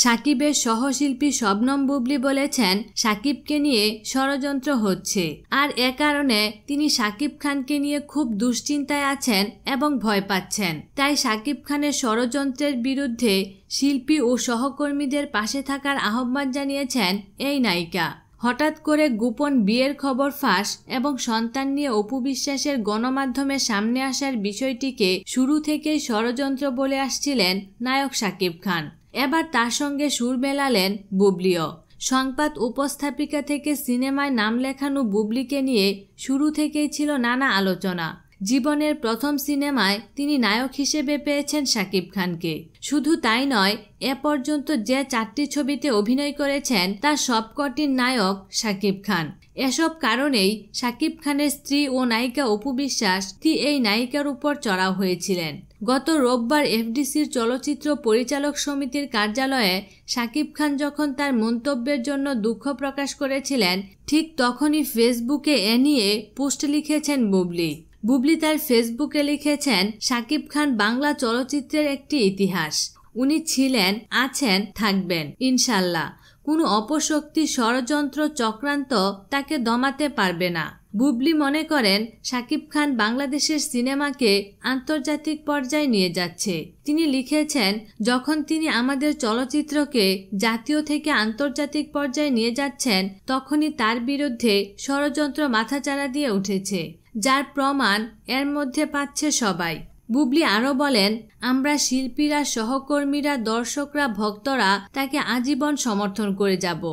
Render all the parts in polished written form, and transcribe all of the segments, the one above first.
সাকিবের সহশিল্পী শবনম বুবলি বলেছেন সাকিবকে নিয়ে ষড়যন্ত্র হচ্ছে, আর এ কারণে তিনি সাকিব খানকে নিয়ে খুব দুশ্চিন্তায় আছেন এবং ভয় পাচ্ছেন। তাই সাকিব খানের ষড়যন্ত্রের বিরুদ্ধে শিল্পী ও সহকর্মীদের পাশে থাকার আহ্বান জানিয়েছেন এই নায়িকা। হঠাৎ করে গোপন বিয়ের খবর ফাঁস এবং সন্তান নিয়ে অপু বিশ্বাসের গণমাধ্যমে সামনে আসার বিষয়টিকে শুরু থেকেই ষড়যন্ত্র বলে আসছিলেন নায়ক সাকিব খান। এবার তার সঙ্গে সুর মেলালেন বুবলিও। সংবাদ উপস্থাপিকা থেকে সিনেমায় নাম লেখানো বুবলিকে নিয়ে শুরু থেকেই ছিল নানা আলোচনা। জীবনের প্রথম সিনেমায় তিনি নায়ক হিসেবে পেয়েছেন সাকিব খানকে। শুধু তাই নয়, এ পর্যন্ত যে 4টি ছবিতে অভিনয় করেছেন তার সবকটির নায়ক সাকিব খান। এসব কারণেই সাকিব খানের স্ত্রী ও নায়িকা অপু বিশ্বাস এই নায়িকার উপর চড়াও হয়েছিলেন। গত রোববার এফডিসির চলচ্চিত্র পরিচালক সমিতির কার্যালয়ে সাকিব খান যখন তার মন্তব্যের জন্য দুঃখ প্রকাশ করেছিলেন, ঠিক তখনই ফেসবুকে এ নিয়ে পোস্ট লিখেছেন বুবলি। বুবলি তার ফেসবুকে লিখেছেন, সাকিব খান বাংলা চলচ্চিত্রের একটি ইতিহাস। উনি ছিলেন, আছেন, থাকবেন ইনশাল্লাহ। কোনো অপশক্তি, ষড়যন্ত্র, চক্রান্ত তাকে দমাতে পারবে না। বুবলি মনে করেন সাকিব খান বাংলাদেশের সিনেমাকে আন্তর্জাতিক পর্যায়ে নিয়ে যাচ্ছে। তিনি লিখেছেন, যখন তিনি আমাদের চলচ্চিত্রকে জাতীয় থেকে আন্তর্জাতিক পর্যায়ে নিয়ে যাচ্ছেন, তখনই তার বিরুদ্ধে ষড়যন্ত্র মাথাচাড়া দিয়ে উঠেছে, যার প্রমাণ এর মধ্যে পাচ্ছে সবাই। বুবলি আরও বলেন, আমরা শিল্পীরা, সহকর্মীরা, দর্শকরা, ভক্তরা তাকে আজীবন সমর্থন করে যাব।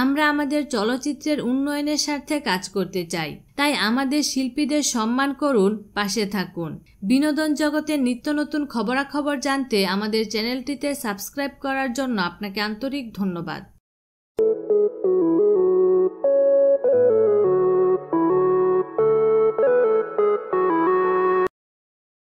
আমরা আমাদের চলচ্চিত্রের উন্নয়নের স্বার্থে কাজ করতে চাই। তাই আমাদের শিল্পীদের সম্মান করুন, পাশে থাকুন। বিনোদন জগতের নিত্য নতুন খবরাখবর জানতে আমাদের চ্যানেলটিতে সাবস্ক্রাইব করার জন্য আপনাকে আন্তরিক ধন্যবাদ।